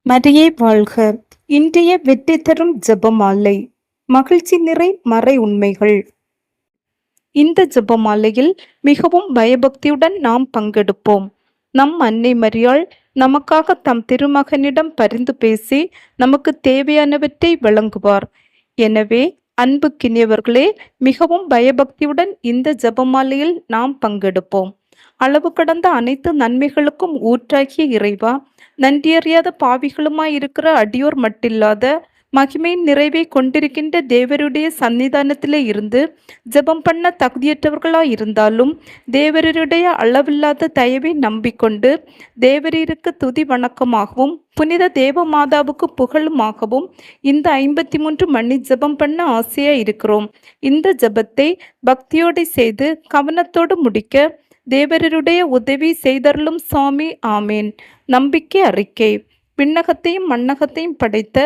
மரியே வாழ்க! இன்றைய வெற்றி தரும் ஜெபமாலை. மகிழ்ச்சி நிறை மறை உண்மைகள். இந்த ஜெபமாலையில் மிகவும் பயபக்தியுடன் நாம் பங்கெடுப்போம். நம் அன்னை மரியாள் நமக்காக தம் திருமகனிடம் பரிந்து பேசி நமக்கு தேவையானவற்றை வழங்குவார். எனவே அன்புக்கினியவர்களே, மிகவும் பயபக்தியுடன் இந்த ஜெபமாலையில் நாம் பங்கெடுப்போம். அளவு கடந்த அனைத்து நன்மைகளுக்கும் ஊற்றாகிய இறைவா, நன்றியறியாத பாவிகளுமாயிருக்கிற அடியோர் மட்டில்லாத மகிமையின் நிறைவை கொண்டிருக்கின்ற தேவருடைய சன்னிதானத்திலே இருந்து ஜெபம் பண்ண தகுதியற்றவர்களாயிருந்தாலும் தேவருடைய அளவில்லாத தயவை நம்பிக்கொண்டு தேவரீருக்கு துதி வணக்கமாகவும் புனித தேவ மாதாவுக்கு புகழுமாகவும் இந்த 53 மணி ஜெபம் பண்ண ஆசையா இருக்கிறோம். இந்த ஜெபத்தை பக்தியோடு செய்து கவனத்தோடு முடிக்க தேவருடைய உதவி செய்தருளும் சுவாமி. ஆமேன். நம்பிக்கை அறிக்கை. விண்ணகத்தையும் மண்ணகத்தையும் படைத்த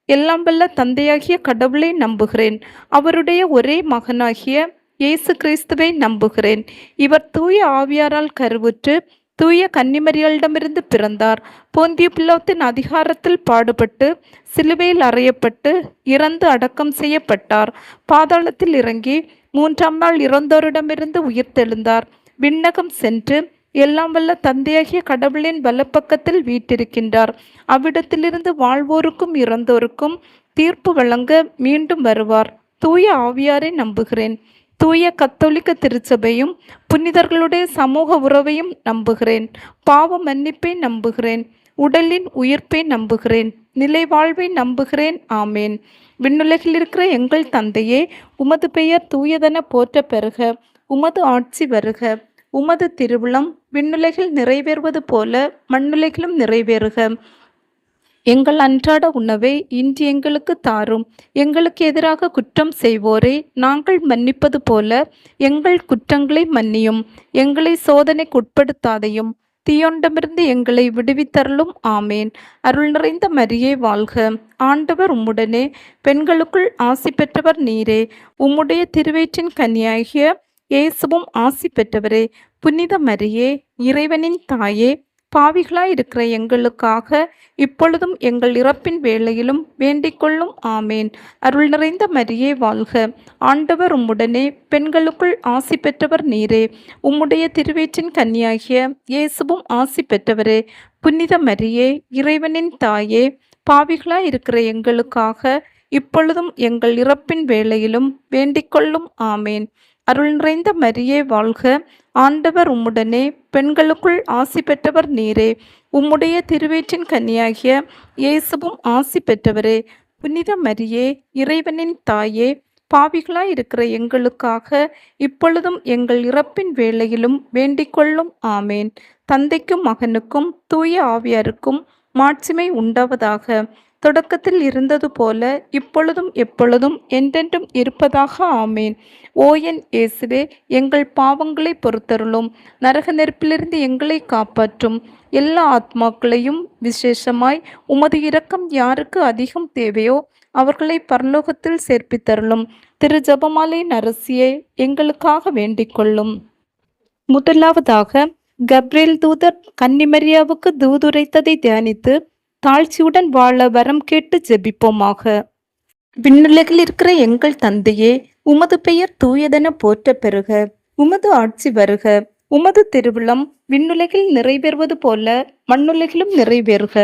எல்லாம் வல்ல தந்தையாகிய கடவுளை நம்புகிறேன். அவருடைய ஒரே மகனாகிய இயேசு கிறிஸ்துவை நம்புகிறேன். இவர் தூய ஆவியாரால் கருவுற்று தூய கன்னிமரியாளிடமிருந்து பிறந்தார். போந்திய பிலாத்தின் அதிகாரத்தில் பாடுபட்டு சிலுவையில் அறையப்பட்டு இறந்து அடக்கம் செய்யப்பட்டார். பாதாளத்தில் இறங்கி 3ஆம் நாள் இறந்தோரிடமிருந்து உயிர்த்தெழுந்தார். விண்ணகம் சென்று எல்லாம் வல்ல தந்தையாகிய கடவுளின் வலப்பக்கத்தில் வீற்றிருக்கின்றார். அவ்விடத்திலிருந்து வாழ்வோருக்கும் இறந்தோருக்கும் தீர்ப்பு வழங்க மீண்டும் வருவார். தூய ஆவியாரை நம்புகிறேன். தூய கத்தோலிக்க திருச்சபையும் புனிதர்களுடைய சமூக உறவையும் நம்புகிறேன். பாவ மன்னிப்பை நம்புகிறேன். உடலின் உயிர்ப்பை நம்புகிறேன். நிலை வாழ்வை நம்புகிறேன். ஆமேன். விண்ணுலகில் இருக்கிற எங்கள் தந்தையே, உமது பெயர் தூயதென போற்ற பெறுக. உமது ஆட்சி வருக. உமது திருவுளம் விண்ணுலகில் நிறைவேறுவது போல மண்ணுலகிலும் நிறைவேறுக. எங்கள் அன்றாட உணவை இன்று எங்களுக்கு தாரும். எங்களுக்கு எதிராக குற்றம் செய்வோரை நாங்கள் மன்னிப்பது போல எங்கள் குற்றங்களை மன்னியும். எங்களை சோதனைக்கு உட்படுத்தாதையும் தீயோண்டமிருந்து எங்களை விடுவித்தருளும். ஆமேன். அருள் நிறைந்த மரியே வாழ்க! ஆண்டவர் உம்முடனே, பெண்களுக்குள் ஆசி பெற்றவர் நீரே. உம்முடைய திருவயிற்றின் கனியாகிய இயேசுவும் ஆசி பெற்றவரே. புனித மரியே, இறைவனின் தாயே, பாவிகளாயிருக்கிற எங்களுக்காக இப்பொழுதும் எங்கள் இறப்பின் வேளையிலும் வேண்டிக் கொள்ளும். ஆமேன். அருள் நிறைந்த மரியே வாழ்க! ஆண்டவர் உம்முடனே, பெண்களுக்குள் ஆசி பெற்றவர் நீரே. உம்முடைய திருவயிற்றின் கன்னியாகிய இயேசுவும் ஆசி பெற்றவரே. புனித மரியே, இறைவனின் தாயே, பாவிகளாயிருக்கிற எங்களுக்காக இப்பொழுதும் எங்கள் இறப்பின் வேளையிலும் வேண்டிக் கொள்ளும். ஆமேன். அருள் நிறைந்த மரியே வாழ்க! ஆண்டவர் உம்முடனே, பெண்களுக்குள் ஆசி பெற்றவர் நீரே. உம்முடைய திருவயிற்றின் கன்னியாகிய இயேசுவும் ஆசி பெற்றவரே. புனித மரியே, இறைவனின் தாயே, பாவிகளாயிருக்கிற எங்களுக்காக இப்பொழுதும் எங்கள் இறப்பின் வேளையிலும் வேண்டிக் கொள்ளும். ஆமேன். தந்தைக்கும் மகனுக்கும் தூய ஆவியாருக்கும் மாட்சிமை உண்டாவதாக. தொடக்கத்தில் இருந்தது போல இப்பொழுதும் எப்பொழுதும் என்றென்றும் இருப்பதாக. ஆமேன். ஓ என் இயேசுவே, எங்கள் பாவங்களை பொறுத்தருளும். நரக நெருப்பிலிருந்து எங்களை காப்பாற்றும். எல்லா ஆத்மாக்களையும் விசேஷமாய் உமது இரக்கம் யாருக்கு அதிகம் தேவையோ அவர்களை பரலோகத்தில் சேர்ப்பித்தருளும். திரு ஜெபமாலையின் அரசியை எங்களுக்காக வேண்டிக் கொள்ளும். முதலாவதாக, கப்ரியேல் தூதர் கன்னிமரியாவுக்கு தூதுரைத்ததை தியானித்து தாழ்ச்சியுடன் வாழ வரம் கேட்டு ஜெபிப்போமாக. விண்ணுலகில் இருக்கிற எங்கள் தந்தையே, உமது பெயர் தூயதென போற்ற பெறுக. உமது ஆட்சி வருக. உமது திருவுளம் விண்ணுலகில் நிறைவேறுவது போல மண்ணுலகிலும் நிறைவேறுக.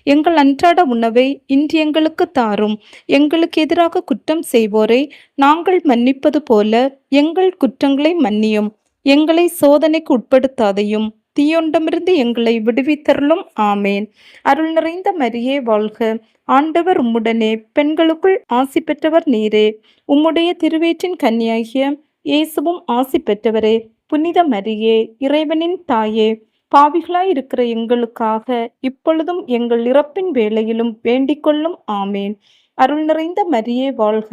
எங்கள் அன்றாட உணவை இன்று எங்களுக்கு தாரும். எங்களுக்கு எதிராக குற்றம் செய்வோரை நாங்கள் மன்னிப்பது போல எங்கள் குற்றங்களை மன்னியும். எங்களை சோதனைக்கு உட்படுத்தாதையும் தீயோண்டமிருந்து எங்களை விடுவித்தருளும். ஆமேன். அருள் நிறைந்த மரியே வாழ்க! ஆண்டவர் உம்முடனே, பெண்களுக்குள் ஆசி பெற்றவர் நீரே. உம்முடைய திருவயிற்றின் கன்னியாகிய இயேசுவும் ஆசி பெற்றவரே. புனித மரியே, இறைவனின் தாயே, பாவிகளாயிருக்கிற எங்களுக்காக இப்பொழுதும் எங்கள் இறப்பின் வேளையிலும் வேண்டிக் கொள்ளும். ஆமேன். அருள் நிறைந்த மரியே வாழ்க!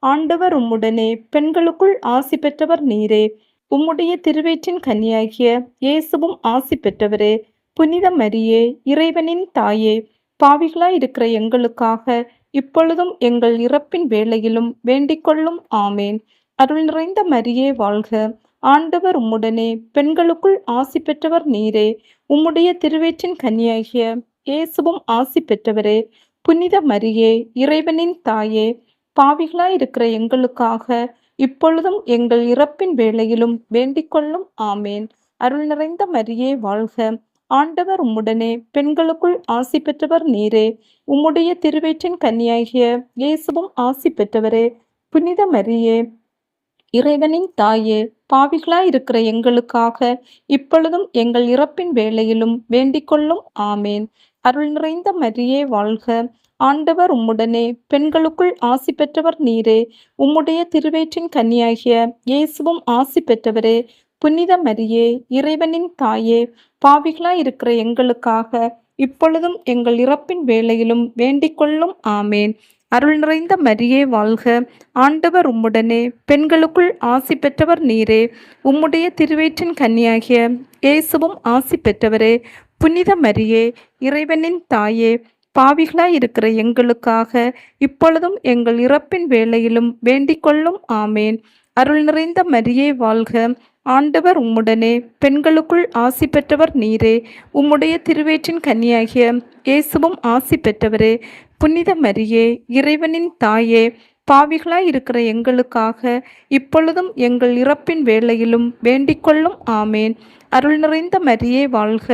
ஆண்டவர் உம்முடனே, பெண்களுக்குள் ஆசி பெற்றவர் நீரே. உம்முடைய திருவயிற்றின் கன்னியாகிய இயேசுவும் ஆசி பெற்றவரே. புனித மரியே, இறைவனின் தாயே, பாவிகளாயிருக்கிற எங்களுக்காக இப்பொழுதும் எங்கள் இறப்பின் வேளையிலும் வேண்டிக் கொள்ளும். ஆமேன். அருள் நிறைந்த மரியே வாழ்க! ஆண்டவர் உம்முடனே, பெண்களுக்குள் ஆசி பெற்றவர் நீரே. உம்முடைய திருவயிற்றின் கன்னியாகிய இயேசுவும் ஆசி பெற்றவரே. புனித மரியே, இறைவனின் தாயே, பாவிகளாயிருக்கிற எங்களுக்காக இப்பொழுதும் எங்கள் இறப்பின் வேளையிலும் வேண்டிக்கொள்ளும். ஆமேன். அருள் நிறைந்த மரியே வாழ்க. ஆண்டவர் உம்முடனே, பெண்களுக்குள் ஆசி பெற்றவர் நீரே. உம்முடைய திருவயிற்றின் கன்னியாகிய இயேசுவும் ஆசி பெற்றவரே. புனித மரியே, இறைவனின் தாயே, பாவிகளாயிருக்கிற எங்களுக்காக இப்பொழுதும் எங்கள் இறப்பின் வேளையிலும் வேண்டிக்கொள்ளும். ஆமேன். அருள் நிறைந்த மரியே வாழ்க. ஆண்டவர் உம்முடனே, பெண்களுக்குள் ஆசி பெற்றவர் நீரே. உம்முடைய திருவயிற்றின் கன்னியாகிய இயேசுவும் ஆசி பெற்றவரே. புனித மரியே, இறைவனின் தாயே, பாவிகளாயிருக்கிற எங்களுக்காக இப்பொழுதும் எங்கள் இறப்பின் வேளையிலும் வேண்டிக்கொள்ளும். ஆமேன். அருள் நிறைந்த மரியே வாழ்க. ஆண்டவர் உம்முடனே, பெண்களுக்குள் ஆசி பெற்றவர் நீரே. உம்முடைய திருவயிற்றின் கன்னியாகிய இயேசுவும் ஆசி பெற்றவரே. புனித மரியே, இறைவனின் தாயே, பாவிகளாயிருக்கிற எங்களுக்காக இப்பொழுதும் எங்கள் இறப்பின் வேளையிலும் வேண்டிக்கொள்ளும். ஆமேன். அருள் நிறைந்த மரியே வாழ்க. ஆண்டவர் உம்முடனே, பெண்களுக்குள் ஆசி பெற்றவர் நீரே. உம்முடைய திருவயிற்றின் கன்னியாகிய இயேசுவும் ஆசி பெற்றவரே. புனித மரியே, இறைவனின் தாயே, பாவிகளாயிருக்கிற எங்களுக்காக இப்பொழுதும் எங்கள் இறப்பின் வேளையிலும் வேண்டிக்கொள்ளும். ஆமேன். அருள் நிறைந்த மரியே வாழ்க.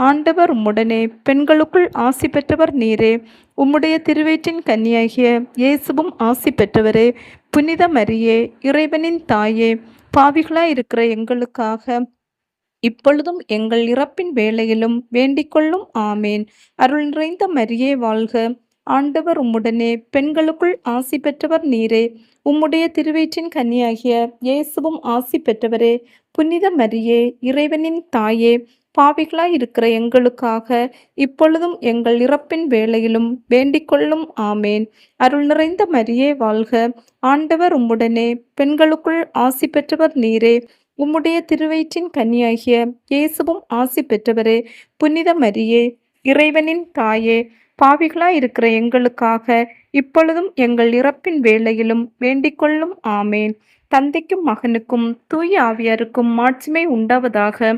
ஆண்டவர் உம்முடனே, பெண்களுக்குள் ஆசி பெற்றவர் நீரே. உம்முடைய திருவயிற்றின் கன்னியாகிய இயேசுவும் ஆசி பெற்றவரே. புனித மரியே, இறைவனின் தாயே, பாவிகளாயிருக்கிற எங்களுக்காக இப்பொழுதும் எங்கள் இறப்பின் வேளையிலும் வேண்டிக்கொள்ளும். ஆமேன். அருள் நிறைந்த மரியே வாழ்க. ஆண்டவர் உம்முடனே, பெண்களுக்குள் ஆசி பெற்றவர் நீரே. உம்முடைய திருவயிற்றின் கன்னியாகிய இயேசுவும் ஆசி பெற்றவரே. புனித மரியே, இறைவனின் தாயே, பாவிகளாயிருக்கிற எங்களுக்காக இப்பொழுதும் எங்கள் இறப்பின் வேளையிலும் வேண்டிக்கொள்ளும். ஆமேன். அருள் நிறைந்த மரியே வாழ்க. ஆண்டவர் உம்முடனே, பெண்களுக்குள் ஆசி பெற்றவர் நீரே. உம்முடைய திருவயிற்றின் கன்னியாகிய இயேசுவும் ஆசி பெற்றவரே. புனித மரியே, இறைவனின் தாயே, பாவிகளாயிருக்கிற எங்களுக்காக இப்பொழுதும் எங்கள் இறப்பின் வேளையிலும் வேண்டிக்கொள்ளும். ஆமேன். தந்தைக்கும் மகனுக்கும் தூய ஆவியாருக்கும் மாட்சிமை உண்டாவதாக.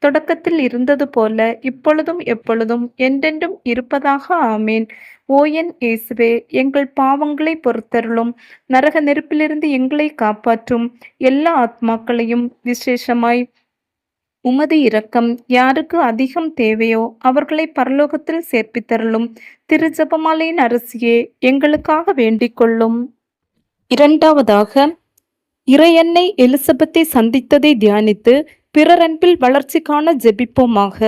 தொடக்கத்தில் இருந்தது போல இப்பொழுதும் எப்பொழுதும் என்றென்றும் இருப்பதாக. ஆமேன். ஓ என் இயேசுவே, எங்கள் பாவங்களை பொறுத்தருளும். நரக நெருப்பிலிருந்து எங்களை காப்பாற்றும். எல்லா ஆத்மாக்களையும் விசேஷமாய் உமது இரக்கம் யாருக்கு அதிகம் தேவையோ அவர்களை பரலோகத்தில் சேர்ப்பித்தருளும். திரு ஜெபமாலையின் அரசியே, எங்களுக்காக வேண்டிக் கொள்ளும். இரண்டாவதாக, இறையன்னை எலிசபெத்தை சந்தித்ததை தியானித்து பிறர் அன்பில் வளர்ச்சி காண ஜெபிப்போமாக.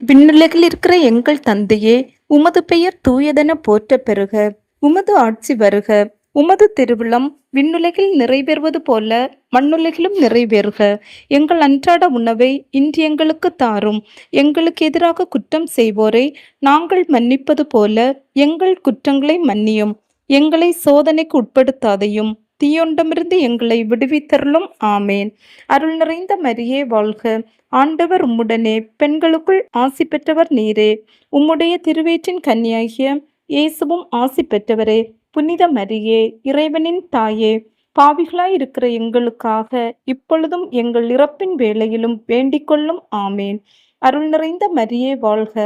விண்ணுலகில் இருக்கிற எங்கள் தந்தையே, உமது பெயர் தூயதென போற்ற பெறுக. உமது ஆட்சி வருக. உமது திருவிழம் விண்ணுலகில் நிறைவேறுவது போல மண்ணுலகிலும் நிறைவேறுக. எங்கள் அன்றாட உணவை இன்று எங்களுக்கு தாரும். எங்களுக்கு எதிராக குற்றம் செய்வோரை நாங்கள் மன்னிப்பது போல எங்கள் குற்றங்களை மன்னியும். எங்களை சோதனைக்கு உட்படுத்தாதையும், தீயொண்டமிருந்து எங்களை விடுவித்தருளும். ஆமேன். அருள் நிறைந்த மரியே வாழ்க. ஆண்டவர் உம்முடனே, பெண்களுக்குள் ஆசி பெற்றவர் நீரே. உம்முடைய திருவயிற்றின் கன்னியாகிய இயேசுவும் ஆசி பெற்றவரே. புனித மரியே, இறைவனின் தாயே, பாவிகளாயிருக்கிற எங்களுக்காக இப்பொழுதும் எங்கள் இறப்பின் வேளையிலும் வேண்டிக்கொள்ளும். ஆமேன். அருள் நிறைந்த மரியே வாழ்க.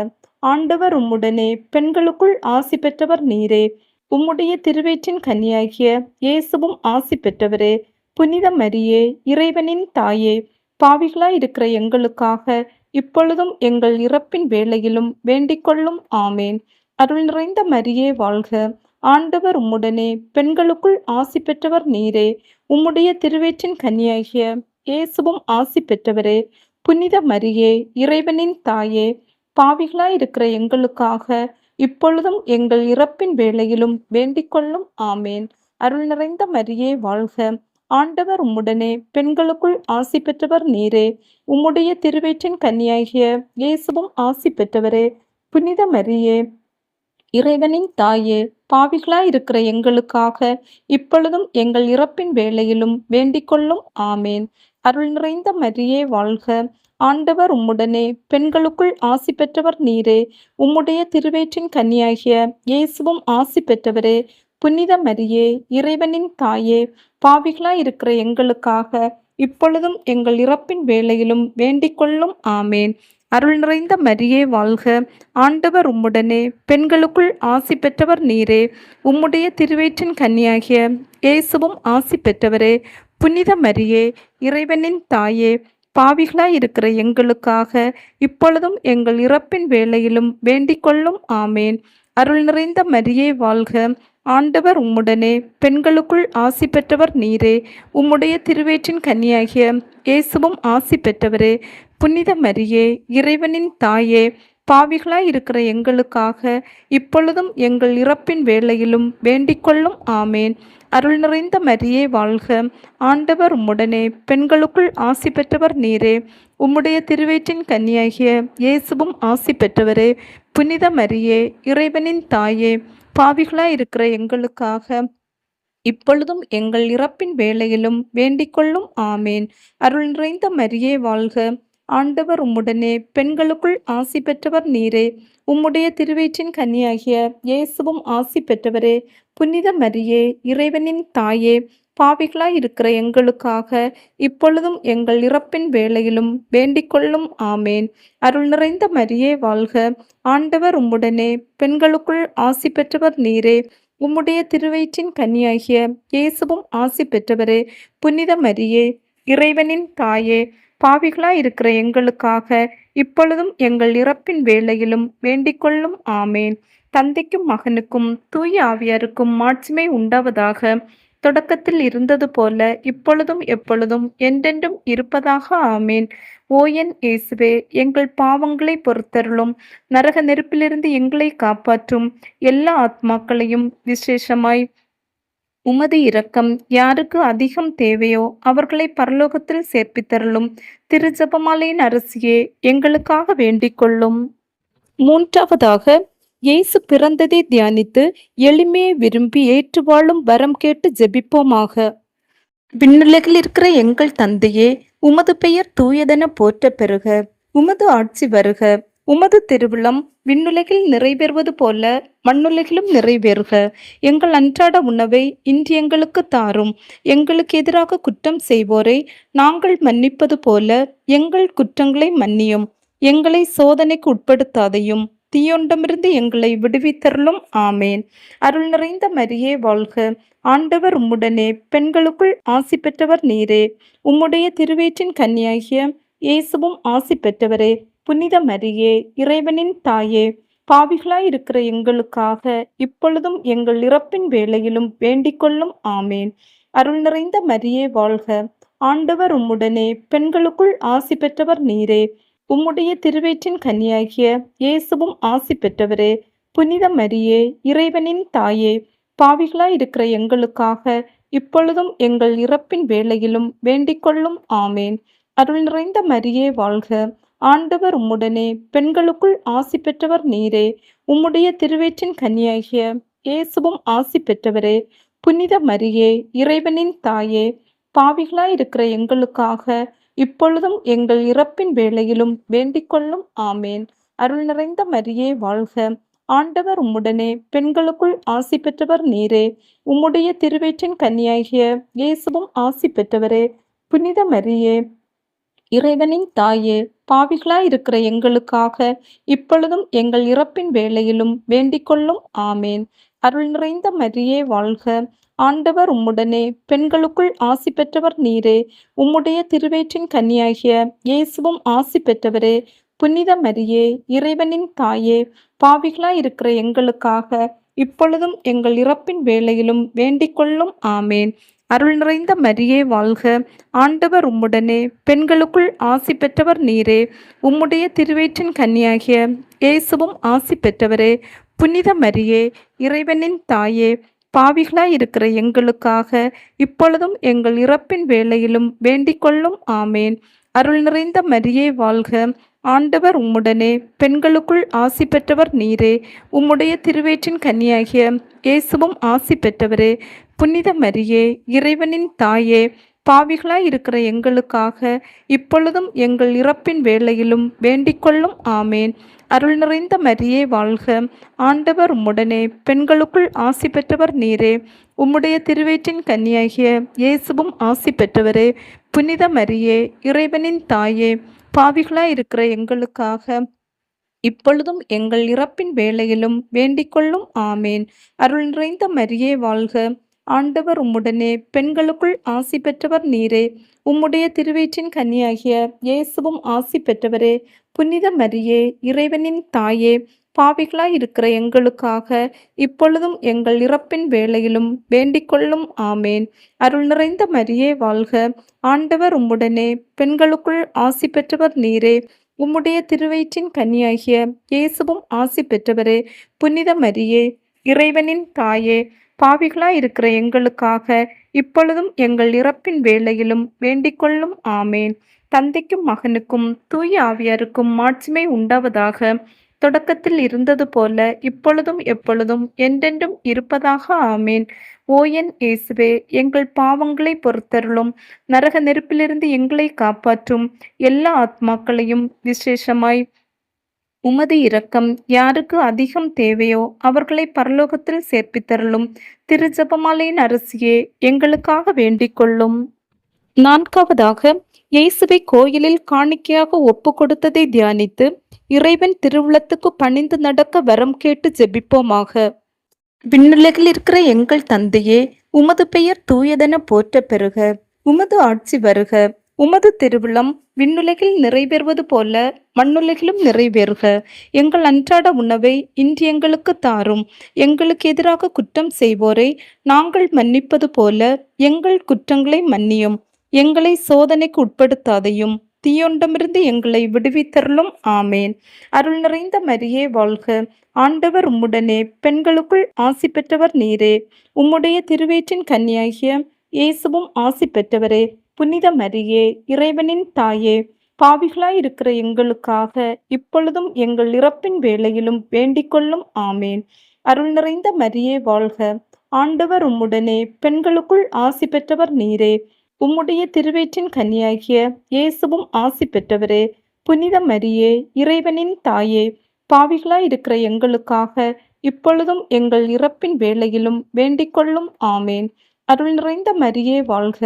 ஆண்டவர் உம்முடனே, பெண்களுக்குள் ஆசி பெற்றவர் நீரே. உம்முடைய திருவயிற்றின் கன்னியாகிய இயேசுவும் ஆசி பெற்றவரே. புனித மரியே, இறைவனின் தாயே, பாவிகளாயிருக்கிற எங்களுக்காக இப்பொழுதும் எங்கள் இறப்பின் வேளையிலும் வேண்டிக்கொள்ளும். ஆமேன். அருள் நிறைந்த மரியே வாழ்க. ஆண்டவர் உம்முடனே, பெண்களுக்குள் ஆசி பெற்றவர் நீரே. உம்முடைய திருவயிற்றின் கன்னியாகிய இயேசுவும் ஆசி பெற்றவரே. புனித மரியே, இறைவனின் தாயே, பாவிகளாயிருக்கிற எங்களுக்காக இப்பொழுதும் எங்கள் இறப்பின் வேளையிலும் வேண்டிக்கொள்ளும். ஆமேன். அருள் நிறைந்த மரியே வாழ்க. ஆண்டவர் உம்முடனே, பெண்களுக்குள் ஆசி பெற்றவர் நீரே. உம்முடைய திருவயிற்றின் கன்னியாகிய இயேசுவும் ஆசி பெற்றவரே. புனித மரியே, இறைவனின் தாயே, பாவிகளாயிருக்கிற எங்களுக்காக இப்பொழுதும் எங்கள் இறப்பின் வேளையிலும் வேண்டிக்கொள்ளும். ஆமேன். அருள் நிறைந்த மரியே வாழ்க. ஆண்டவர் உம்முடனே, பெண்களுக்குள் ஆசி பெற்றவர் நீரே. உம்முடைய திருவயிற்றின் கன்னியாகிய இயேசுவும் ஆசி பெற்றவரே. புனித மரியே, இறைவனின் தாயே, பாவிகளாயிருக்கிற எங்களுக்காக இப்பொழுதும் எங்கள் இறப்பின் வேளையிலும் வேண்டிக்கொள்ளும். ஆமேன். அருள் நிறைந்த மரியே வாழ்க. ஆண்டவர் உம்முடனே, பெண்களுக்குள் ஆசி பெற்றவர் நீரே. உம்முடைய திருவயிற்றின் கன்னியாகிய இயேசுவும் ஆசி பெற்றவரே. புனித மரியே, இறைவனின் தாயே, பாவிகளாய் இருக்கிற எங்களுக்காக இப்பொழுதும் எங்கள் இறப்பின் வேளையிலும் வேண்டிக் கொள்ளும். ஆமேன். அருள் நிறைந்த மரியே வாழ்க. ஆண்டவர் உம்முடனே, பெண்களுக்குள் ஆசி பெற்றவர் நீரே. உம்முடைய திருவயிற்றின் கன்னியாகிய இயேசுவும் ஆசி பெற்றவரே. புனித மரியே, இறைவனின் தாயே, பாவிகளாய் இருக்கிற எங்களுக்காக இப்பொழுதும் எங்கள் இறப்பின் வேளையிலும் வேண்டிக் கொள்ளும். ஆமேன். அருள் நிறைந்த மரியே வாழ்க. ஆண்டவர் உம்முடனே, பெண்களுக்குள் ஆசி பெற்றவர் நீரே. உம்முடைய திருவயிற்றின் கன்னியாகிய இயேசுவும் ஆசி பெற்றவரே. புனித மரியே, இறைவனின் தாயே, பாவிகளாய் இருக்கிற எங்களுக்காக இப்பொழுதும் எங்கள் இறப்பின் வேளையிலும் வேண்டிக் கொள்ளும். ஆமேன். அருள் நிறைந்த மரியே வாழ்க. ஆண்டவர் உம்முடனே, பெண்களுக்குள் ஆசி பெற்றவர் நீரே. உம்முடைய திருவயிற்றின் கன்னியாகிய இயேசுவும் ஆசி பெற்றவரே. புனித மரியே, இறைவனின் தாயே, பாவிகளாய் இருக்கிற எங்களுக்காக இப்பொழுதும் எங்கள் இறப்பின் வேளையிலும் வேண்டிக் கொள்ளும். ஆமேன். அருள் நிறைந்த மரியே வாழ்க. ஆண்டவர் உம்முடனே, பெண்களுக்குள் ஆசி பெற்றவர் நீரே. உம்முடைய திருவயிற்றின் கன்னியாகிய இயேசுவும் ஆசி பெற்றவரே. புனித மரியே, இறைவனின் தாயே, பாவிகளாய் இருக்கிற எங்களுக்காக இப்பொழுதும் எங்கள் இறப்பின் வேளையிலும் வேண்டிக் கொள்ளும். ஆமேன். தந்தைக்கும் மகனுக்கும் தூய ஆவியாருக்கும் மாட்சிமை உண்டாவதாக. தொடக்கத்தில் இருந்தது போல இப்பொழுதும் எப்பொழுதும் என்றென்றும் இருப்பதாக. ஆமேன். ஓ என் இயேசுவே, எங்கள் பாவங்களை பொறுத்தருளும். நரக நெருப்பிலிருந்து எங்களை காப்பாற்றும். எல்லா ஆத்மாக்களையும் விசேஷமாய் உமது இரக்கம் யாருக்கு அதிகம் தேவையோ அவர்களை பரலோகத்தில் சேர்ப்பித்தருளும். திரு ஜெபமாலையின் அரசியே, எங்களுக்காக வேண்டிக் கொள்ளும். மூன்றாவதாக, இயேசு பிறந்ததை தியானித்து எளிமையை விரும்பி ஏற்று வாழும் வரம் கேட்டு ஜெபிப்போமாக. விண்ணுலகில் இருக்கிற எங்கள் தந்தையே, உமது பெயர் தூயதென போற்ற பெறுக. உமது ஆட்சி வருக. உமது திருவிழம் விண்ணுலகில் நிறைவேறுவது போல மண்ணுலகிலும் நிறைவேறுக. எங்கள் அன்றாட உணவை இன்று எங்களுக்கு தாரும். எங்களுக்கு எதிராக குற்றம் செய்வோரை நாங்கள் மன்னிப்பது போல எங்கள் குற்றங்களை மன்னியும். எங்களை சோதனைக்கு உட்படுத்தாதையும் தீயொண்டமிருந்து எங்களை விடுவித்தருளும். ஆமேன். அருள் நிறைந்த மரியே வாழ்க. ஆண்டவர் உம்முடனே, பெண்களுக்குள் ஆசி பெற்றவர் நீரே. உம்முடைய திருவயிற்றின் கன்னியாகிய இயேசுவும் ஆசி பெற்றவரே. புனித மரியே, இறைவனின் தாயே, பாவிகளாய் இருக்கிற எங்களுக்காக இப்பொழுதும் எங்கள் இறப்பின் வேளையிலும் வேண்டிக் கொள்ளும். ஆமேன். அருள் நிறைந்த மரியே வாழ்க. ஆண்டவர் உம்முடனே, பெண்களுக்குள் ஆசி பெற்றவர் நீரே. உம்முடைய திருவயிற்றின் கன்னியாகிய இயேசுவும் ஆசி பெற்றவரே. புனித மரியே, இறைவனின் தாயே, பாவிகளாய் இருக்கிற எங்களுக்காக இப்பொழுதும் எங்கள் இறப்பின் வேளையிலும் வேண்டிக் கொள்ளும். ஆமேன். அருள் நிறைந்த மரியே வாழ்க. ஆண்டவர் உம்முடனே, பெண்களுக்குள் ஆசி பெற்றவர் நீரே. உம்முடைய திருவயிற்றின் கன்னியாகிய இயேசுவும் ஆசி பெற்றவரே. புனித மரியே, இறைவனின் தாயே, பாவிகளாய் இருக்கிற எங்களுக்காக இப்பொழுதும் எங்கள் இறப்பின் வேளையிலும் வேண்டிக் கொள்ளும். ஆமேன். அருள் நிறைந்த மரியே வாழ்க. ஆண்டவர் உம்முடனே, பெண்களுக்குள் ஆசி பெற்றவர் நீரே. உம்முடைய திருவயிற்றின் கன்னியாகிய இயேசுவும் ஆசி பெற்றவரே. புனித மரியே, இறைவனின் தாயே, பாவிகளாய் இருக்கிற எங்களுக்காக இப்பொழுதும் எங்கள் இறப்பின் வேளையிலும் வேண்டிக் கொள்ளும். ஆமேன். அருள் நிறைந்த மரியே வாழ்க. ஆண்டவர் உம்முடனே, பெண்களுக்குள் ஆசி பெற்றவர் நீரே. உம்முடைய திருவயிற்றின் கன்னியாகிய இயேசுவும் ஆசி பெற்றவரே. புனித மரியே, இறைவனின் தாயே, பாவிகளாய் இருக்கிற எங்களுக்காக இப்பொழுதும் எங்கள் இறப்பின் வேளையிலும் வேண்டிக் கொள்ளும். ஆமேன். அருள் நிறைந்த மரியே வாழ்க. ஆண்டவர் உம்முடனே, பெண்களுக்குள் ஆசி பெற்றவர் நீரே. உம்முடைய திருவயிற்றின் கன்னியாகிய இயேசுவும் ஆசி பெற்றவரே. புனித மரியே, இறைவனின் தாயே, பாவிகளாய் இருக்கிற எங்களுக்காக இப்பொழுதும் எங்கள் இறப்பின் வேளையிலும் வேண்டிக் கொள்ளும். ஆமேன். அருள் நிறைந்த மரியே வாழ்க. ஆண்டவர் உம்முடனே, பெண்களுக்குள் ஆசி பெற்றவர் நீரே. உம்முடைய திருவயிற்றின் கன்னியாகிய இயேசுவும் ஆசி பெற்றவரே. புனித மரியே, இறைவனின் தாயே, பாவிகளாய் இருக்கிற எங்களுக்காக இப்பொழுதும் எங்கள் இறப்பின் வேளையிலும் வேண்டிக் கொள்ளும். ஆமேன். அருள் நிறைந்த மரியே வாழ்க. ஆண்டவர் உம்முடனே, பெண்களுக்குள் ஆசி பெற்றவர் நீரே. உம்முடைய திருவயிற்றின் கன்னியாகிய இயேசுவும் ஆசி பெற்றவரே. புனித மரியே, இறைவனின் தாயே, பாவிகளாயிருக்கிற எங்களுக்காக இப்பொழுதும் எங்கள் இறப்பின் வேளையிலும் வேண்டிக்கொள்ளும். ஆமேன். அருள் நிறைந்த மரியே வாழ்க, ஆண்டவர் உம்முடனே, பெண்களுக்குள் ஆசி பெற்றவர் நீரே. உம்முடைய திருவயிற்றின் கன்னியாகிய இயேசுவும் ஆசி பெற்றவரே. புனித மரியே, இறைவனின் தாயே, பாவிகளாய் இருக்கிற எங்களுக்காக இப்பொழுதும் எங்கள் இறப்பின் வேளையிலும் வேண்டிக்கொள்ளும். ஆமேன். அருள் நிறைந்த மரியே வாழ்க, ஆண்டவர் உம்முடனே, பெண்களுக்குள் ஆசி பெற்றவர் நீரே. உம்முடைய திருவயிற்றின் கன்னியாகிய இயேசுவும் ஆசி பெற்றவரே. புனித மரியே, இறைவனின் தாயே, பாவிகளாயிருக்கிற எங்களுக்காக இப்பொழுதும் எங்கள் இறப்பின் வேளையிலும் வேண்டிக்கொள்ளும். ஆமேன். தந்தைக்கும் மகனுக்கும் தூய ஆவியாருக்கும் மாட்சிமை உண்டாவதாக. தொடக்கத்தில் இருந்தது போல இப்பொழுதும் எப்பொழுதும் என்றென்றும் இருப்பதாக. ஆமேன். ஓ என் இயேசுவே, எங்கள் பாவங்களை பொறுத்தருளும். நரக நெருப்பிலிருந்து எங்களை காப்பாற்றும். எல்லா ஆத்மாக்களையும் விசேஷமாய் உமது இரக்கம் யாருக்கு அதிகம் தேவையோ அவர்களை பரலோகத்தில் சேர்ப்பித்தருளும். திரு ஜெபமாலையின் அரசியே, எங்களுக்காக வேண்டிக் கொள்ளும். நான்காவதாக, இயேசுவை கோயிலில் காணிக்கையாக ஒப்பு கொடுத்ததை தியானித்து இறைவன் திருவுளத்துக்கு பணிந்து நடக்க வரம் கேட்டு ஜெபிப்போமாக. விண்ணுலகில் இருக்கிற எங்கள் தந்தையே, உமது பெயர் தூயதென போற்ற பெறுக. உமது ஆட்சி வருக. உமது திருவுளம் விண்ணுலகில் நிறைவேறுவது போல மண்ணுலகிலும் நிறைவேறுக. எங்கள் அன்றாட உணவை இன்று எங்களுக்கு தாரும். எங்களுக்கு எதிராக குற்றம் செய்வோரை நாங்கள் மன்னிப்பது போல எங்கள் குற்றங்களை மன்னியும். எங்களை சோதனைக்கு உட்படுத்தாதையும் தீயொண்டமிருந்து எங்களை விடுவித்தருளும். ஆமேன். அருள் நிறைந்த மரியே வாழ்க, ஆண்டவர் உம்முடனே, பெண்களுக்குள் ஆசி பெற்றவர் நீரே. உம்முடைய திருவயிற்றின் கன்னியாகிய இயேசுவும் ஆசி பெற்றவரே. புனித மரியே, இறைவனின் தாயே, பாவிகளாயிருக்கிற எங்களுக்காக இப்பொழுதும் எங்கள் இறப்பின் வேளையிலும் வேண்டிக்கொள்ளும். ஆமேன். அருள் நிறைந்த மரியே வாழ்க, ஆண்டவர் உம்முடனே, பெண்களுக்குள் ஆசி பெற்றவர் நீரே. உம்முடைய திருவயிற்றின் கன்னியாகிய இயேசுவும் ஆசி பெற்றவரே. புனித மரியே, இறைவனின் தாயே, பாவிகளாயிருக்கிற எங்களுக்காக இப்பொழுதும் எங்கள் இறப்பின் வேளையிலும் வேண்டிக்கொள்ளும். ஆமேன். அருள் நிறைந்த மரியே வாழ்க,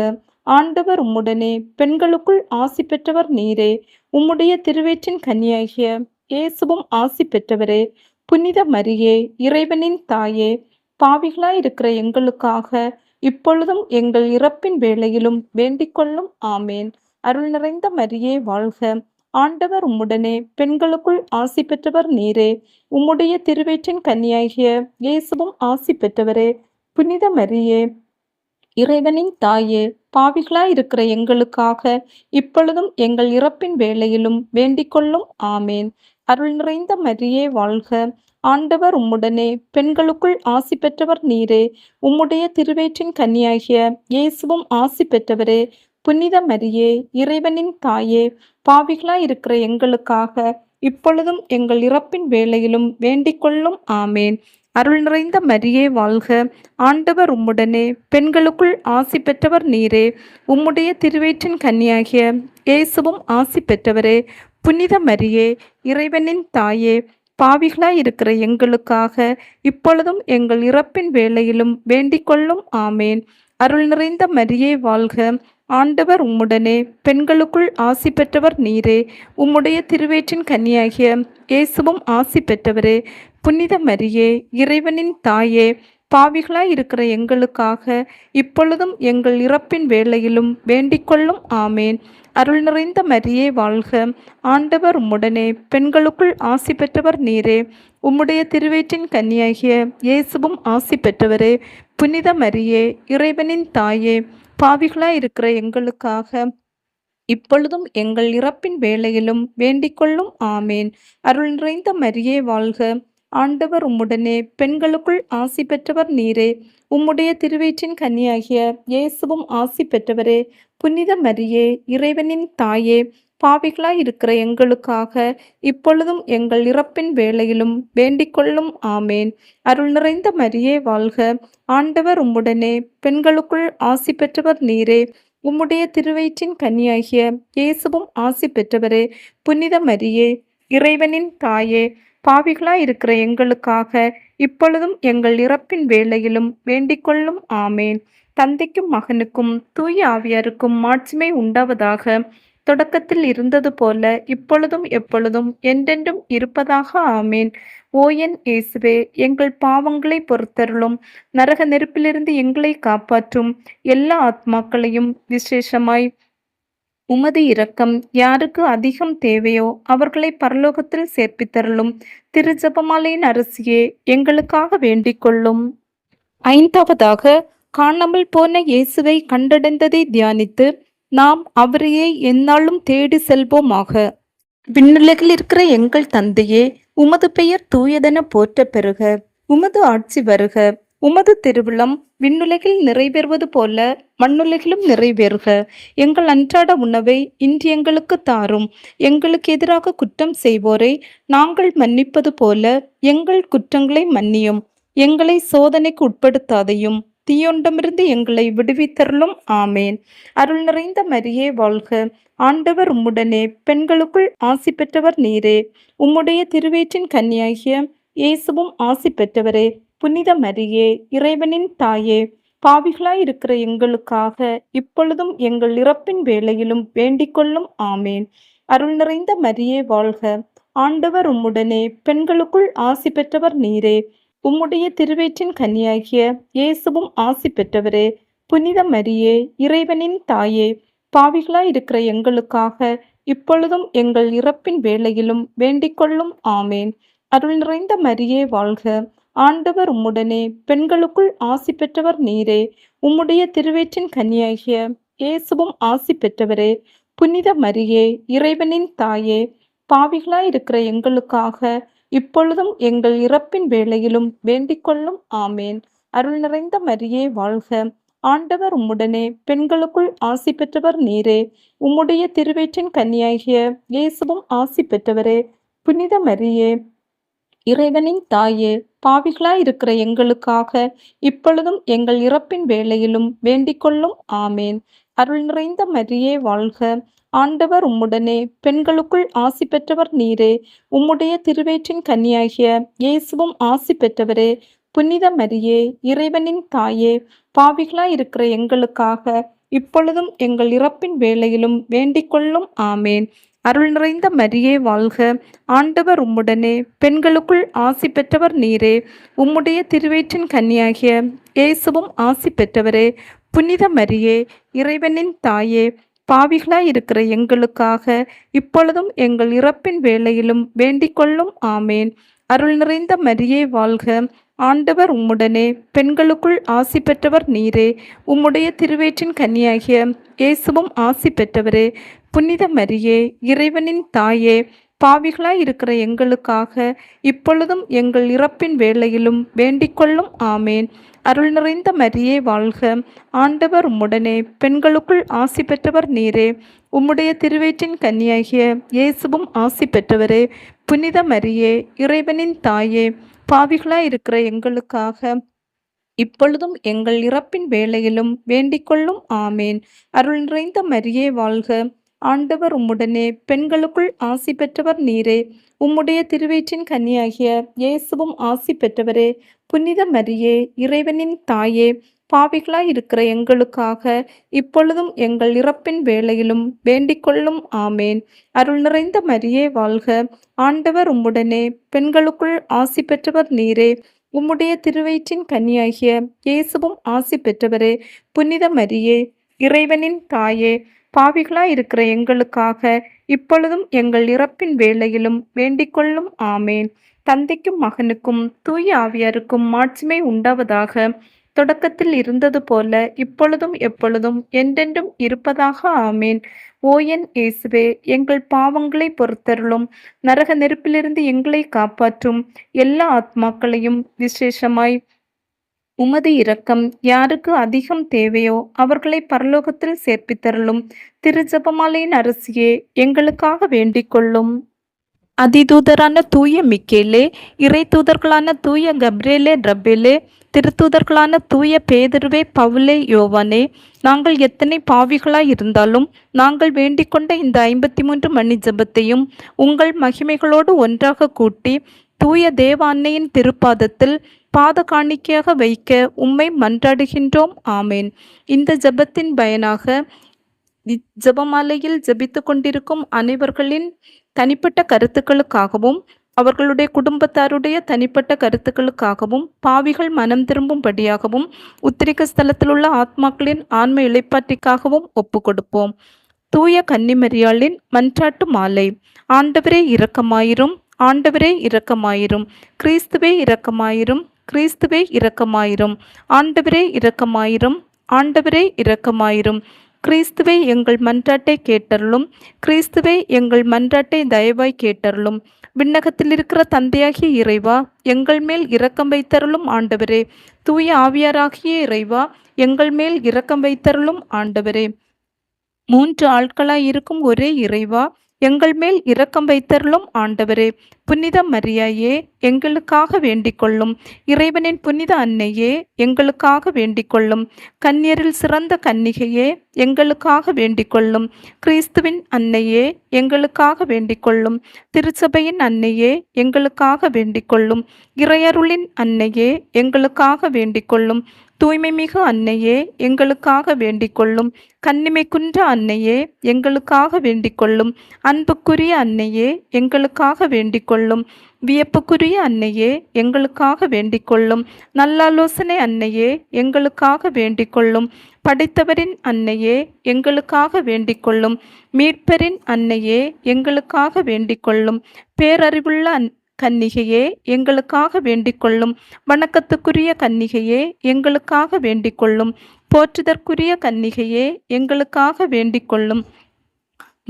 ஆண்டவர் உம்முடனே, பெண்களுக்குள் ஆசி பெற்றவர் நீரே. உம்முடைய திருவயிற்றின் கன்னியாகிய இயேசுவும் ஆசி பெற்றவரே. புனித மரியே, இறைவனின் தாயே, பாவிகளாயிருக்கிற எங்களுக்காக இப்பொழுதும் எங்கள் இறப்பின் வேளையிலும் வேண்டிக்கொள்ளும். ஆமேன். அருள் நிறைந்த மரியே வாழ்க, ஆண்டவர் உம்முடனே, பெண்களுக்குள் ஆசி பெற்றவர் நீரே. உம்முடைய திருவயிற்றின் கன்னியாகிய இயேசுவும் ஆசி பெற்றவரே. புனித மரியே, இறைவனின் தாயே, பாவிகளாயிருக்கிற எங்களுக்காக இப்பொழுதும் எங்கள் இறப்பின் வேளையிலும் வேண்டிக்கொள்ளும். ஆமேன். அருள் நிறைந்த மரியே வாழ்க, ஆண்டவர் உம்முடனே, பெண்களுக்குள் ஆசி பெற்றவர் நீரே. உம்முடைய திருவயிற்றின் கன்னியாகிய இயேசுவும் ஆசி பெற்றவரே. புனித மரியே, இறைவனின் தாயே, பாவிகளாயிருக்கிற எங்களுக்காக இப்பொழுதும் எங்கள் இறப்பின் வேளையிலும் வேண்டிக்கொள்ளும். ஆமேன். அருள் நிறைந்த மரியே வாழ்க, ஆண்டவர் உம்முடனே, பெண்களுக்குள் ஆசி பெற்றவர் நீரே. உம்முடைய திருவயிற்றின் கன்னியாகிய இயேசுவும் ஆசி பெற்றவரே. புனித மரியே, இறைவனின் தாயே, பாவிகளாயிருக்கிற எங்களுக்காக இப்பொழுதும் எங்கள் இறப்பின் வேளையிலும் வேண்டிக்கொள்ளும். ஆமேன். அருள் நிறைந்த மரியே வாழ்க, ஆண்டவர் உம்முடனே, பெண்களுக்குள் ஆசி பெற்றவர் நீரே. உம்முடைய திருவயிற்றின் கன்னியாகிய இயேசுவும் ஆசி பெற்றவரே. புனித மரியே, இறைவனின் தாயே, பாவிகளாயிருக்கிற எங்களுக்காக இப்பொழுதும் எங்கள் இறப்பின் வேளையிலும் வேண்டிக்கொள்ளும். ஆமேன். அருள் நிறைந்த மரியே வாழ்க, ஆண்டவர் உம்முடனே, பெண்களுக்குள் ஆசி பெற்றவர் நீரே. உம்முடைய திருவயிற்றின் கன்னியாகிய இயேசுவும் ஆசி பெற்றவரே. புனித மரியே, இறைவனின் தாயே, பாவிகளாயிருக்கிற எங்களுக்காக இப்பொழுதும் எங்கள் இறப்பின் வேளையிலும் வேண்டிக்கொள்ளும். ஆமேன். அருள் நிறைந்த மரியே வாழ்க, ஆண்டவர் உம்முடனே, பெண்களுக்குள் ஆசி பெற்றவர் நீரே. உம்முடைய திருவயிற்றின் கன்னியாகிய இயேசுவும் ஆசி பெற்றவரே. புனித மரியே, இறைவனின் தாயே, பாவிகளாயிருக்கிற எங்களுக்காக இப்பொழுதும் எங்கள் இறப்பின் வேளையிலும் வேண்டிக்கொள்ளும். ஆமேன். அருள் நிறைந்த மரியே வாழ்க, ஆண்டவர் உம்முடனே, பெண்களுக்குள் ஆசி பெற்றவர் நீரே. உம்முடைய திருவயிற்றின் கன்னியாகிய இயேசுவும் ஆசி பெற்றவரே. புனித மரியே, இறைவனின் தாயே, பாவிகளாயிருக்கிற எங்களுக்காக இப்பொழுதும் எங்கள் இறப்பின் வேளையிலும் வேண்டிக்கொள்ளும். ஆமேன். தந்தைக்கும் மகனுக்கும் தூய ஆவியாருக்கும் மாட்சிமை உண்டாவதாக. தொடக்கத்தில் இருந்தது போல இப்பொழுதும் எப்பொழுதும் என்றென்றும் இருப்பதாக ஆமேன். ஓ என் இயேசுவே, எங்கள் பாவங்களை பொறுத்தருளும். நரக நெருப்பிலிருந்து எங்களை காப்பாற்றும். எல்லா ஆத்மாக்களையும் விசேஷமாய் உமது இரக்கம் யாருக்கு அதிகம் தேவையோ அவர்களை பரலோகத்தில் சேர்ப்பித்தருளும். திரு ஜெபமாலையின் அரசியே, எங்களுக்காக வேண்டிக் கொள்ளும். ஐந்தாவதாக, காணாமல் போன இயேசுவை கண்டடைந்ததை தியானித்து நாம் அவரையே எந்நாளும் தேடி செல்வோமாக. விண்ணுலகில் இருக்கிற எங்கள் தந்தையே, உமது பெயர் தூயதென போற்ற பெறுக. உமது ஆட்சி வருக. உமது திருவிழம் விண்ணுலகில் நிறைவேறுவது போல மண்ணுலகிலும் நிறைவேறுக. எங்கள் அன்றாட உணவை இன்று எங்களுக்கு தாரும். எங்களுக்கு எதிராக குற்றம் செய்வோரை நாங்கள் மன்னிப்பது போல எங்கள் குற்றங்களை மன்னியும். எங்களை சோதனைக்கு உட்படுத்தாதையும், தீயோண்டமிருந்து எங்களை விடுவித்தருளும். ஆமேன். அருள் நிறைந்த மரியே வாழ்க. ஆண்டவர் உம்முடனே, பெண்களுக்குள் ஆசி பெற்றவர் நீரே. உம்முடைய திருவயிற்றின் கன்னியாகிய இயேசுவும் ஆசி பெற்றவரே. புனித மரியே, இறைவனின் தாயே, பாவிகளாயிருக்கிற எங்களுக்காக இப்பொழுதும் எங்கள் இறப்பின் வேளையிலும் வேண்டிக் கொள்ளும். ஆமேன். அருள் நிறைந்த மரியே வாழ்க. ஆண்டவர் உம்முடனே, பெண்களுக்குள் ஆசி பெற்றவர் நீரே. உம்முடைய திருவயிற்றின் கன்னியாகிய இயேசுவும் ஆசி பெற்றவரே. புனித மரியே, இறைவனின் தாயே, பாவிகளாயிருக்கிற எங்களுக்காக இப்பொழுதும் எங்கள் இறப்பின் வேளையிலும் வேண்டிக் கொள்ளும். ஆமேன். அருள் நிறைந்த மரியே வாழ்க. ஆண்டவர் உம்முடனே, பெண்களுக்குள் ஆசி பெற்றவர் நீரே. உம்முடைய திருவயிற்றின் கன்னியாகிய இயேசுவும் ஆசி பெற்றவரே. புனித மரியே, இறைவனின் தாயே, பாவிகளாயிருக்கிற எங்களுக்காக இப்பொழுதும் எங்கள் இறப்பின் வேளையிலும் வேண்டிக் கொள்ளும். ஆமேன். அருள் நிறைந்த மரியே வாழ்க. ஆண்டவர் உம்முடனே, பெண்களுக்குள் ஆசி பெற்றவர் நீரே. உம்முடைய திருவயிற்றின் கன்னியாகிய இயேசுவும் ஆசி பெற்றவரே. புனித மரியே, இறைவனின் தாயே, பாவிகளாயிருக்கிற எங்களுக்காக இப்பொழுதும் எங்கள் இறப்பின் வேளையிலும் வேண்டிக் கொள்ளும். ஆமேன். அருள் நிறைந்த மரியே வாழ்க. ஆண்டவர் உம்முடனே, பெண்களுக்குள் ஆசி பெற்றவர் நீரே. உம்முடைய திருவயிற்றின் கன்னியாகிய இயேசுவும் ஆசி பெற்றவரே. புனித மரியே, இறைவனின் தாயே, பாவிகளாயிருக்கிற எங்களுக்காக இப்பொழுதும் எங்கள் இறப்பின் வேளையிலும் வேண்டிக் கொள்ளும். ஆமேன். அருள் நிறைந்த மரியே வாழ்க. ஆண்டவர் உம்முடனே, பெண்களுக்குள் ஆசி பெற்றவர் நீரே. உம்முடைய திருவயிற்றின் கன்னியாகிய இயேசுவும் ஆசி பெற்றவரே. புனித மரியே, இறைவனின் தாயே, பாவிகளாயிருக்கிற எங்களுக்காக இப்பொழுதும் எங்கள் இறப்பின் வேளையிலும் வேண்டிக் கொள்ளும். ஆமேன். அருள் நிறைந்த மரியே வாழ்க. ஆண்டவர் உம்முடனே, பெண்களுக்குள் ஆசி பெற்றவர் நீரே. உம்முடைய திருவயிற்றின் கன்னியாகிய இயேசுவும் ஆசி பெற்றவரே. புனித மரியே, இறைவனின் தாயே, பாவிகளாயிருக்கிற எங்களுக்காக இப்பொழுதும் எங்கள் இறப்பின் வேளையிலும் வேண்டிக் கொள்ளும். ஆமேன். அருள் நிறைந்த மரியே வாழ்க. ஆண்டவர் உம்முடனே, பெண்களுக்குள் ஆசி பெற்றவர் நீரே. உம்முடைய திருவயிற்றின் கன்னியாகிய இயேசுவும் ஆசி பெற்றவரே. புனித மரியே, இறைவனின் தாயே, பாவிகளாயிருக்கிற எங்களுக்காக இப்பொழுதும் எங்கள் இறப்பின் வேளையிலும் வேண்டிக் கொள்ளும். ஆமேன். அருள் நிறைந்த மரியே வாழ்க. ஆண்டவர் உம்முடனே, பெண்களுக்குள் ஆசி பெற்றவர் நீரே. உம்முடைய திருவயிற்றின் கன்னியாகிய இயேசுவும் ஆசி பெற்றவரே. புனித மரியே, இறைவனின் தாயே, பாவிகளாயிருக்கிற எங்களுக்காக இப்பொழுதும் எங்கள் இறப்பின் வேளையிலும் வேண்டிக் கொள்ளும். ஆமேன். அருள் நிறைந்த மரியே வாழ்க. ஆண்டவர் உம்முடனே, பெண்களுக்குள் ஆசி பெற்றவர் நீரே. உம்முடைய திருவயிற்றின் கன்னியாகிய இயேசுவும் ஆசி பெற்றவரே. புனித மரியே, இறைவனின் தாயே, பாவிகளாயிருக்கிற எங்களுக்காக இப்பொழுதும் எங்கள் இறப்பின் வேளையிலும் வேண்டிக் கொள்ளும். ஆமேன். தந்தைக்கும் மகனுக்கும் தூய ஆவியாருக்கும் மாட்சிமை உண்டாவதாக. தொடக்கத்தில் இருந்தது போல இப்பொழுதும் எப்பொழுதும் என்றென்றும் இருப்பதாக. ஆமேன். ஓ என் இயேசுவே, எங்கள் பாவங்களை பொறுத்தருளும். நரக நெருப்பிலிருந்து எங்களை காப்பாற்றும். எல்லா ஆத்மாக்களையும் விசேஷமாய் உமது இரக்கம் யாருக்கு அதிகம் தேவையோ அவர்களை பரலோகத்தில் சேர்ப்பித்தருளும். திரு ஜெபமாலையின் அரசியே, எங்களுக்காக வேண்டிக் கொள்ளும். அதிதூதரான தூய மிக்கேலே, இறை தூதர்களான தூய கப்ரேலே ரப்பேலே, திருத்தூதர்களான தூய பேதுருவே பவுலே யோவானே, நாங்கள் எத்தனை பாவிகளாய் இருந்தாலும் நாங்கள் வேண்டிக் கொண்ட இந்த 53 மணி ஜெபத்தையும் உங்கள் மகிமைகளோடு ஒன்றாக கூட்டி தூய தேவ அன்னையின் திருப்பாதத்தில் பாத காணிக்கையாக வைக்க உம்மை மன்றாடுகின்றோம். ஆமேன். இந்த ஜெபத்தின் பயனாக ஜெபமாலையில் ஜெபித்து கொண்டிருக்கும் அனைவர்களின் தனிப்பட்ட கருத்துக்களுக்காகவும் அவர்களுடைய குடும்பத்தாருடைய தனிப்பட்ட கருத்துக்களுக்காகவும் பாவிகள் மனம் திரும்பும்படியாகவும் உத்திரிக்க ஸ்தலத்திலுள்ள ஆத்மாக்களின் ஆன்ம இளைப்பாற்றிக்காகவும் ஒப்பு கொடுப்போம். தூய கன்னிமரியாளின் மன்றாட்டு மாலை. ஆண்டவரே இரக்கமாயிரும், ஆண்டவரே இரக்கமாயிரும், கிறிஸ்துவே இரக்கமாயிரும், கிறிஸ்துவே இரக்கமாயிரும், ஆண்டவரே இரக்கமாயிரும், ஆண்டவரே இரக்கமாயிரும், கிறிஸ்துவே எங்கள் மன்றாட்டை கேட்டருளும், கிறிஸ்துவே எங்கள் மன்றாட்டை தயவாய் கேட்டருளும். விண்ணகத்தில் இருக்கிற தந்தையாகிய இறைவா, எங்கள் மேல் இரக்கம் வைத்தருளும் ஆண்டவரே. தூய ஆவியாராகிய இறைவா, எங்கள் மேல் இரக்கம் வைத்தருளும் ஆண்டவரே. மூன்று ஆட்களாய் இருக்கும் ஒரே இறைவா, எங்கள் மேல் இரக்கம் வைத்தருளும் ஆண்டவரே. புனித மரியாயே, எங்களுக்காக வேண்டிக் கொள்ளும். இறைவனின் புனித அன்னையே, எங்களுக்காக வேண்டிக் கொள்ளும். கன்னியரில் சிறந்த கன்னிகையே, எங்களுக்காக வேண்டிக் கொள்ளும். கிறிஸ்துவின் அன்னையே, எங்களுக்காக வேண்டிக் கொள்ளும். திருச்சபையின் அன்னையே, எங்களுக்காக வேண்டிக் கொள்ளும். இறையருளின் அன்னையே, எங்களுக்காக வேண்டிக் கொள்ளும். தூய்மை மிகு அன்னையே, எங்களுக்காக வேண்டிக் கொள்ளும். கன்னிமை குன்ற அன்னையே, எங்களுக்காக வேண்டிக் கொள்ளும். அன்புக்குரிய அன்னையே, எங்களுக்காக வேண்டிக் கொள்ளும். வியப்புக்குரிய அன்னையே, எங்களுக்காக வேண்டிக் கொள்ளும். நல்லாலோசனை அன்னையே, எங்களுக்காக வேண்டிக் கொள்ளும். படைத்தவரின் அன்னையே, எங்களுக்காக வேண்டிக் கொள்ளும். மீட்பரின் அன்னையே, எங்களுக்காக வேண்டிக் கொள்ளும். பேரறிவுள்ள கன்னிகையே, எங்களுக்காக வேண்டிக் கொள்ளும். வணக்கத்துக்குரிய கன்னிகையே, எங்களுக்காக வேண்டிக் கொள்ளும். போற்றுதற்குரிய கன்னிகையே, எங்களுக்காக வேண்டிக் கொள்ளும்.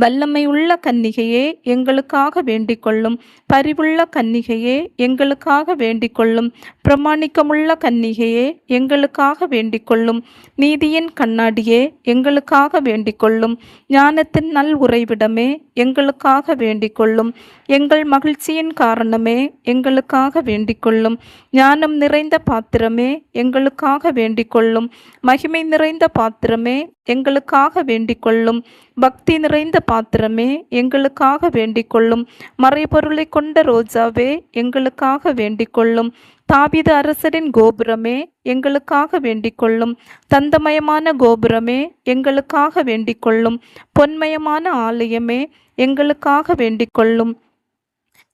வல்லமையுள்ள கன்னிகையே, எங்களுக்காக வேண்டிக் கொள்ளும். பரிவுள்ள கன்னிகையே, எங்களுக்காக வேண்டிக் கொள்ளும். பிரமாணிக்கமுள்ள கன்னிகையே, எங்களுக்காக வேண்டிக் கொள்ளும். நீதியின் கண்ணாடியே, எங்களுக்காக வேண்டிக் கொள்ளும். ஞானத்தின் நல் உறைவிடமே, எங்களுக்காக வேண்டிக் கொள்ளும். எங்கள் மகிழ்ச்சியின் காரணமே, எங்களுக்காக வேண்டிக் கொள்ளும். ஞானம் நிறைந்த பாத்திரமே, எங்களுக்காக வேண்டிக் கொள்ளும். மகிமை நிறைந்த பாத்திரமே, எங்களுக்காக வேண்டிக் கொள்ளும். பக்தி நிறைந்த பாத்திரமே, எங்களுக்காக வேண்டிக் கொள்ளும். மறைபொருளை கொண்ட ரோஜாவே, எங்களுக்காக வேண்டிக் கொள்ளும். தாவீது அரசரின் கோபுரமே, எங்களுக்காக வேண்டிக் கொள்ளும். தந்தமயமான கோபுரமே, எங்களுக்காக வேண்டிக் கொள்ளும். பொன்மயமான ஆலயமே, எங்களுக்காக வேண்டிக் கொள்ளும்.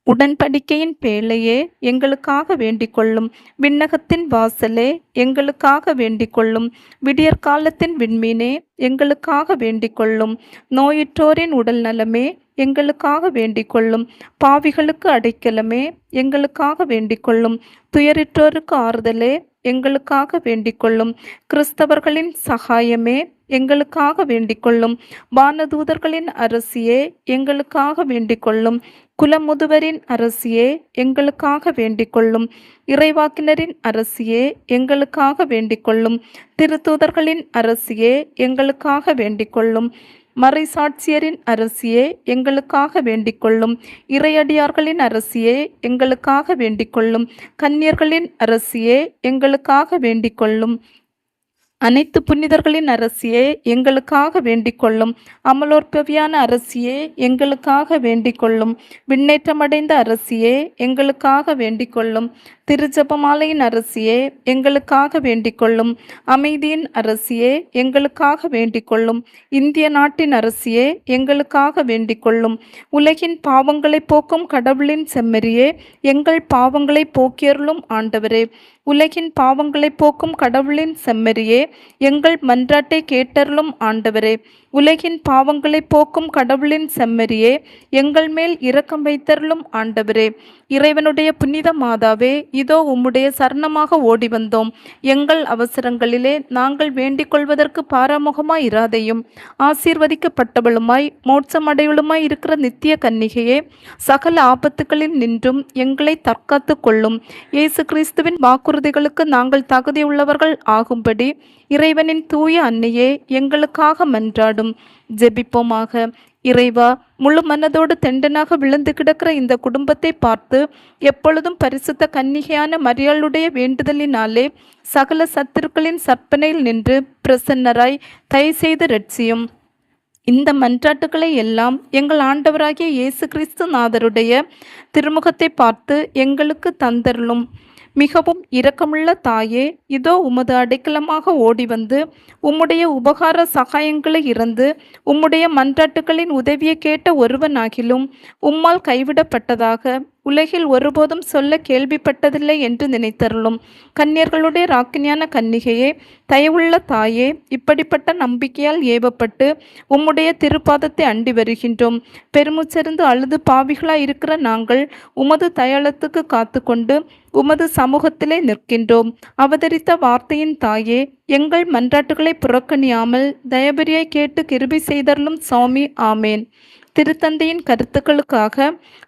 உடன்படிக்கையின் பேழையே, எங்களுக்காக வேண்டிக் கொள்ளும். விண்ணகத்தின் வாசலே, எங்களுக்காக வேண்டிக் கொள்ளும். விடியற்காலத்தின் விண்மீனே, எங்களுக்காக வேண்டிக் கொள்ளும். நோயுற்றோரின் உடல் நலமே, எங்களுக்காக வேண்டிக் கொள்ளும். பாவிகளுக்கு அடைக்கலமே, எங்களுக்காக வேண்டிக் கொள்ளும். துயரிற்றோருக்கு ஆறுதலே, எங்களுக்காக வேண்டிக் கொள்ளும். கிறிஸ்தவர்களின் சகாயமே, எங்களுக்காக வேண்டிக் கொள்ளும். வானதூதர்களின் அரசியே, எங்களுக்காக வேண்டிக் கொள்ளும். குலமுதுவரின் அரசியே, எங்களுக்காக வேண்டிக் கொள்ளும். இறைவாக்கினரின் அரசியே, எங்களுக்காக வேண்டிக் கொள்ளும். திருத்தூதர்களின் அரசியே, எங்களுக்காக வேண்டிக் கொள்ளும். மறைசாட்சியரின் அரசியே, எங்களுக்காக வேண்டிக் கொள்ளும். இறையடியார்களின் அரசியே, எங்களுக்காக வேண்டிக் கொள்ளும். கன்னியர்களின் அரசியே, எங்களுக்காக வேண்டிக் கொள்ளும். அனைத்து புனிதர்களின் அரசியே, எங்களுக்காக வேண்டிக் கொள்ளும். அமலோற்பவியான அரசியே, எங்களுக்காக வேண்டிக் கொள்ளும். விண்ணேற்றமடைந்த அரசியே, எங்களுக்காக வேண்டிக் கொள்ளும். திருஜெபமாலையின் அரசியே, எங்களுக்காக வேண்டிக் கொள்ளும். அமைதியின் அரசியே, எங்களுக்காக வேண்டிக் கொள்ளும். இந்திய நாட்டின் அரசியே, எங்களுக்காக வேண்டிக் கொள்ளும். உலகின் பாவங்களை போக்கும் கடவுளின் செம்மறியே, எங்கள் பாவங்களை போக்கியருளும் ஆண்டவரே. உலகின் பாவங்களை போக்கும் கடவுளின் செம்மறியே, எங்கள் மன்றாட்டை கேட்டருளும் ஆண்டவரே. உலகின் பாவங்களை போக்கும் கடவுளின் செம்மறியே, எங்கள் மேல் இரக்கம் வைத்தருளும் ஆண்டவரே. இறைவனுடைய புனித மாதாவே, இதோ உம்முடைய சரணமாக ஓடி வந்தோம். எங்கள் அவசரங்களிலே நாங்கள் வேண்டிக் கொள்வதற்கு பாராமுகமாய் இராதையும். ஆசீர்வதிக்கப்பட்டவளுமாய் மோட்சமடையலுமாய் இருக்கிற நித்திய கன்னிகையே, சகல ஆபத்துகளில் நின்றும் எங்களை தற்காத்து கொள்ளும். இயேசு கிறிஸ்துவின் வாக்குறுதிகளுக்கு நாங்கள் தகுதியுள்ளவர்கள் ஆகும்படி இறைவனின் தூய அன்னையே, எங்களுக்காக மன்றாடும். ஜெபிப்போமாக. இறைவா, முழு மனதோடு தெண்டனாக விழுந்து கிடக்கிற இந்த குடும்பத்தை பார்த்து எப்பொழுதும் பரிசுத்த கன்னிகையான மரியாளுடைய வேண்டுதலினாலே சகல சத்துருக்களின் சற்பனையில் நின்று பிரசன்னராய் தயவு செய்து ரட்சியும். இந்த மன்றாட்டுக்களை எல்லாம் எங்கள் ஆண்டவராகிய இயேசு கிறிஸ்து நாதருடைய திருமுகத்தை பார்த்து எங்களுக்கு தந்தருளும். மிகவும் இரக்கமுள்ள தாயே, இதோ உமது அடைக்கலமாக ஓடி வந்து உம்முடைய உபகார சகாயங்களை இறந்து உம்முடைய மன்றாட்டுகளின் உதவியை கேட்ட ஒருவனாகிலும் உம்மால் கைவிடப்பட்டதாக உலகில் ஒருபோதும் சொல்ல கேள்விப்பட்டதில்லை என்று நினைத்தருளும். கன்னியர்களுடைய ராக்கினியான கன்னிகையே, தயவுள்ள தாயே, இப்படிப்பட்ட நம்பிக்கையால் ஏவப்பட்டு உம்முடைய திருப்பாதத்தை அண்டி வருகின்றோம். பெருமுச்சரிந்து அழுது பாவிகளாய் இருக்கிற நாங்கள் உமது தயாளத்துக்கு காத்து கொண்டு உமது சமூகத்திலே நிற்கின்றோம். அவதரித்த வார்த்தையின் தாயே, எங்கள் மன்றாட்டுகளை புறக்கணியாமல் தயபரியாய் கேட்டு கிருபை செய்தருளும் சுவாமி. ஆமேன். திருத்தந்தையின் கருத்துக்களுக்காக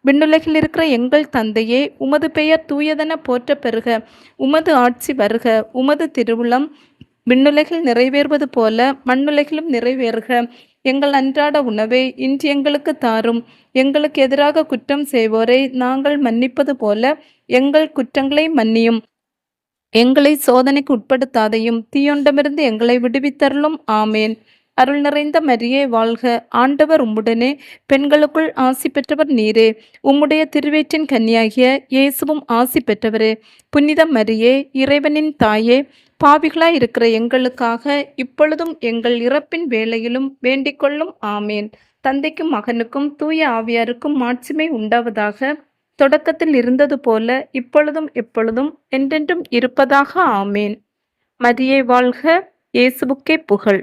விண்ணுலகில் இருக்கிற எங்கள் தந்தையே, உமது பெயர் தூயதென போற்ற பெறுக. உமது ஆட்சி வருக. உமது திருவுளம் விண்ணுலகில் நிறைவேறுவது போல மண்ணுலகிலும் நிறைவேறுக. எங்கள் அன்றாட உணவை இன்று எங்களுக்கு தாரும். எங்களுக்கு எதிராக குற்றம் செய்வோரை நாங்கள் மன்னிப்பது போல எங்கள் குற்றங்களை மன்னியும். எங்களை சோதனைக்கு உட்படுத்தாதையும் தீயொண்டமிருந்து எங்களை விடுவித்தருளும். ஆமேன். அருள் நிறைந்த மரியே வாழ்க. ஆண்டவர் உம்முடனே, பெண்களுக்குள் ஆசி பெற்றவர் நீரே. உம்முடைய திருவயிற்றின் கன்னியாகிய இயேசுவும் ஆசி பெற்றவரே. புனித மரியே, இறைவனின் தாயே, பாவிகளாய் இருக்கிற எங்களுக்காக இப்பொழுதும் எங்கள் இறப்பின் வேளையிலும் வேண்டிக்கொள்ளும். ஆமேன். தந்தைக்கும் மகனுக்கும் தூய ஆவியாருக்கும் மாட்சிமை உண்டாவதாக. தொடக்கத்தில் இருந்தது போல இப்பொழுதும் எப்பொழுதும் என்றென்றும் இருப்பதாக. ஆமேன். மரியே வாழ்க. இயேசுவுக்கே புகழ்.